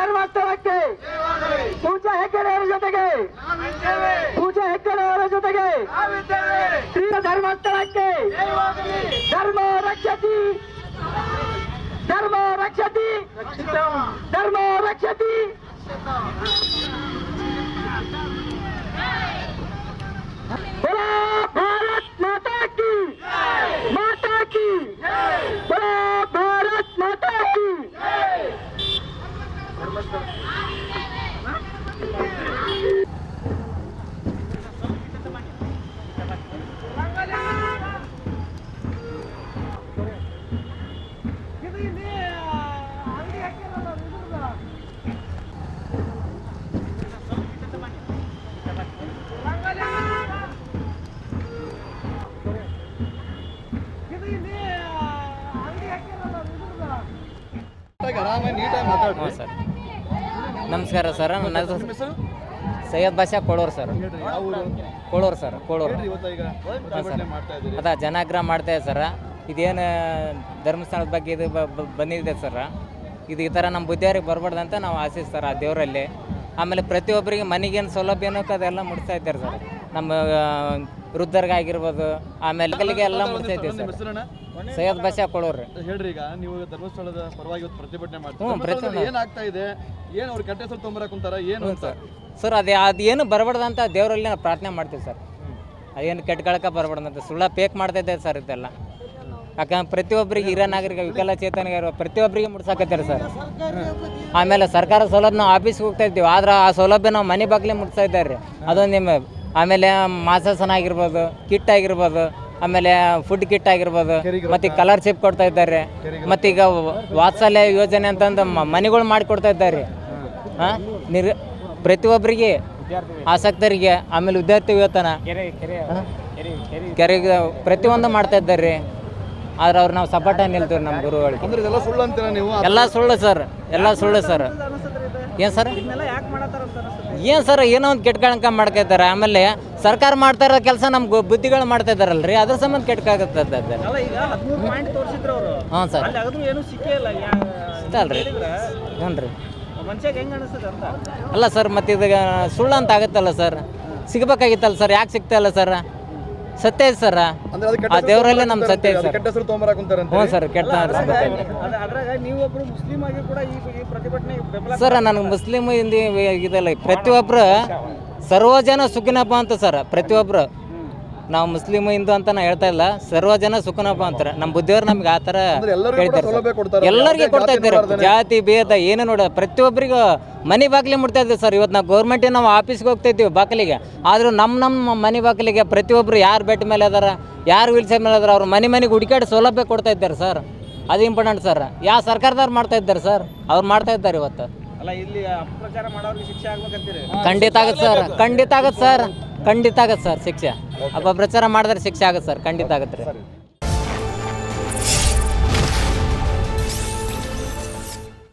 ಧರ್ಮಸ್ಥಳಕ್ಕೆ ಪೂಜಾ ಹೆಗ್ಗಡೆ ಅವರ ಜೊತೆಗೆ ಶ್ರೀ ಧರ್ಮಸ್ಥಳಕ್ಕೆ ಧರ್ಮ ರಕ್ಷತಿ बोला भारत माता की बोला भारत माता की ಸರ್ ನಮಸ್ಕಾರ ಸರ್. ನನ್ನ ಸೈಯದ್ ಬಾಷಾ ಕೋಳೂರು ಸರ್. ಕೋಳೂರು ಸರ್. ಅದ ಜನಾಗ್ರಹ ಮಾಡ್ತಾ ಇದೆ ಸರ್. ಇದೇನು ಧರ್ಮಸ್ಥಳದ ಬಗ್ಗೆ ಇದು ಬಂದಿದೆ ಸರ್. ಇದು ಈ ಥರ ನಮ್ಮ ಬುದ್ಧಿಯವ್ರಿಗೆ ಬರ್ಬಾರ್ದಂತ ನಾವು ಆಶಿಸ್ತಾರೆ ಆ ದೇವರಲ್ಲಿ. ಆಮೇಲೆ ಪ್ರತಿಯೊಬ್ಬರಿಗೆ ಮನೆಗೇನು ಸೌಲಭ್ಯ ಏನೋ ಅದೆಲ್ಲ ಮುಡಿಸ್ತಾ ಇದ್ದಾರೆ ಸರ್. ನಮ್ಮ ವೃದ್ಧರಿಗಾಗಿರ್ಬೋದು, ಆಮೇಲೆ ಕಲ್ಲಿಗೆ ಎಲ್ಲ ಮುಡಿಸ್ತಾ ಇದ್ದೀವಿ ಸರ್. ಸೈಯದ್ ಬಾಷಾ ಕೋಳೂರು ಹೇಳ್ರಿ. ಈಗ ನೀವು ಧರ್ಮಸ್ಥಳದ ಪರವಾಗಿ ಪ್ರತಿಭಟನೆ ಮಾಡ್ತೀವಿ, ಏನಾಗ್ತಾ ಇದೆ, ಏನು ಅವ್ರು ಕೆಟ್ಟ ಹೆಸರು ತೊಂಬರಕುಂತಾರ ಏನು ಸರ್? ಅದೇನು ಬರಬಾರ್ದಂತ ದೇವರಲ್ಲಿ ನಾವು ಪ್ರಾರ್ಥನೆ ಮಾಡ್ತೀವಿ ಸರ್. ಅದೇನು ಕೆಟ್ಟಗಳಕ ಬರಬಾರ್ದಂತ ಸುಳ್ಳ ಪೇಕ್ ಮಾಡ್ತಾ ಇದ್ದೇವೆ ಸರ್ ಇದೆಲ್ಲ. ಯಾಕಂದ್ರೆ ಪ್ರತಿಯೊಬ್ಬರಿಗೆ ಹಿರಿಯ ನಾಗರಿಕ, ವಿಕಲಚೇತನಿಗೆ ಪ್ರತಿಯೊಬ್ಬರಿಗೆ ಮುಟ್ಸಾಕತ್ತಾರೆ ಸರ್. ಆಮೇಲೆ ಸರ್ಕಾರ ಸೌಲಭ್ಯ ನಾವು ಆಫೀಸ್ಗೆ ಹೋಗ್ತಾ ಇದ್ದೀವಿ, ಆದ್ರೆ ಆ ಸೌಲಭ್ಯ ನಾವು ಮನೆ ಬಾಗಿಲೇ ಮುಟ್ತಾ ಇದ್ದಾರೆ ರೀ. ಅದೊಂದು ನಿಮ್ಮ ಆಮೇಲೆ ಮಾಸಾಸನ ಆಗಿರ್ಬೋದು, ಕಿಟ್ ಆಗಿರ್ಬೋದು, ಆಮೇಲೆ ಫುಡ್ ಕಿಟ್ ಆಗಿರ್ಬೋದು, ಮತ್ತು ಸ್ಕಾಲರ್ಶಿಪ್ ಕೊಡ್ತಾ ಇದ್ದಾರೆ. ಮತ್ತೀಗ ವಾತ್ಸಲ್ಯ ಯೋಜನೆ ಅಂತಂದು ಮನೆಗಳು ಮಾಡಿಕೊಡ್ತಾ ಇದ್ದಾರೆ. ಪ್ರತಿಯೊಬ್ಬರಿಗೆ ಆಸಕ್ತರಿಗೆ, ಆಮೇಲೆ ವಿದ್ಯಾರ್ಥಿ ವೇತನ, ಕೆರೆಗೆ ಪ್ರತಿಯೊಂದು ಮಾಡ್ತಾ ಇದ್ದಾರೆ. ಆದ್ರೆ ಅವ್ರು ನಾವು ಸಪಾಟ ನಿಲ್ತೀವಿ ನಮ್ಮ ಗುರುಗಳಿಗೆ. ಎಲ್ಲ ಸುಳ್ಳು ಸರ್, ಎಲ್ಲ ಸುಳ್ಳು ಸರ್. ಏನು ಸರ್? ಏನು ಸರ್, ಏನೋ ಒಂದು ಕೆಟ್ಕಳಂಕ ಮಾಡ್ಕೊತಾರೆ. ಆಮೇಲೆ ಸರ್ಕಾರ ಮಾಡ್ತಾ ಇರೋ ಕೆಲಸ ನಮ್ಮ ಬುದ್ಧಿಗಳು ಮಾಡ್ತಾ ಇದ್ದಾರಲ್ರಿ, ಅದ್ರ ಸಂಬಂಧ ಕೆಟ್ಕಾಗತ್ತೆ. ಹಾಂ ಸರ್, ಅಲ್ರಿ. ಹ್ಞೂ ರೀ. ಅಲ್ಲ ಸರ್, ಮತ್ತೆ ಇದು ಸುಳ್ಳು ಅಂತ ಆಗುತ್ತಲ್ಲ ಸರ್. ಸಿಗ್ಬೇಕಾಗಿತ್ತಲ್ಲ ಸರ್, ಯಾಕೆ ಸಿಗ್ತಾ ಇಲ್ಲ ಸರ್? ಸತ್ಯ ಐತೆ ಸರ್, ಆ ದೇವರಲ್ಲೇ ನಮ್ಮ ಸತ್ಯ ಐತೆ ಸರ್. ಹ್ಞೂ ಸರ್, ಕೆಟ್ಟ ಸರ್. ನನಗೆ ಮುಸ್ಲಿಮ್ ಹಿಂದಿ ಇದಲ್ಲ, ಪ್ರತಿಯೊಬ್ಬರು ಸರ್ವ ಜನ ಸುಖಿನಪ್ಪ ಅಂತ ಸರ್. ಪ್ರತಿಯೊಬ್ಬರು, ನಾವು ಮುಸ್ಲಿಮ್ ಹಿಂದೂ ಅಂತ ನಾ ಹೇಳ್ತಾ ಇಲ್ಲ, ಸರ್ವ ಜನ ಸುಖನಪ್ಪ ಅಂತಾರೆ. ನಮ್ಮ ಬುದ್ಧಿಯವ್ರು ನಮ್ಗೆ ಆ ಥರ ಹೇಳ್ತಾರೆ. ಎಲ್ಲರಿಗೆ ಕೊಡ್ತಾ ಇದ್ದಾರೆ, ಜಾತಿ ಭೇದ ಏನು ನೋಡ, ಪ್ರತಿಯೊಬ್ಬರಿಗೂ ಮನೆ ಬಾಗಿಲಿಗೆ ಮುಟ್ತಾ ಇದ್ದೀವಿ ಸರ್. ಇವತ್ತು ನಾವು ಗೌರ್ಮೆಂಟಿಗೆ ನಾವು ಆಫೀಸ್ಗೆ ಹೋಗ್ತಾ ಇದ್ದೀವಿ ಬಾಗಿಲಿಗೆ, ಆದರೂ ನಮ್ಮ ಮನೆ ಬಾಗಿಲಿಗೆ ಪ್ರತಿಯೊಬ್ಬರು ಯಾರು ಬೆಟ್ಟ ಮೇಲೆ ಅದಾರ, ಯಾರು ವೀಲ್ಚೇರ್ ಮೇಲೆ ಅದಾರ, ಅವ್ರು ಮನೆಗೆ ಹುಡುಕಾಡಿ ಸೌಲಭ್ಯ ಕೊಡ್ತಾ ಇದ್ದಾರೆ ಸರ್. ಅದು ಇಂಪಾರ್ಟೆಂಟ್ ಸರ್. ಯಾವ ಸರ್ಕಾರದವ್ರು ಮಾಡ್ತಾ ಇದ್ದಾರೆ ಸರ್? ಅವ್ರು ಮಾಡ್ತಾ ಇದ್ದಾರೆ ಇವತ್ತು. ಖಂಡಿತ ಆಗತ್ತೆ ಸರ್, ಖಂಡಿತ ಆಗತ್ತೆ ಸರ್, ಖಂಡಿತ ಆಗತ್ತೆ ಸರ್ ಶಿಕ್ಷೆ. ಅಪಪ್ರಚಾರ ಮಾಡಿದ್ರೆ ಶಿಕ್ಷೆ ಆಗತ್ತೆ ಸರ್, ಖಂಡಿತ ಆಗತ್ತೆ ರೀ.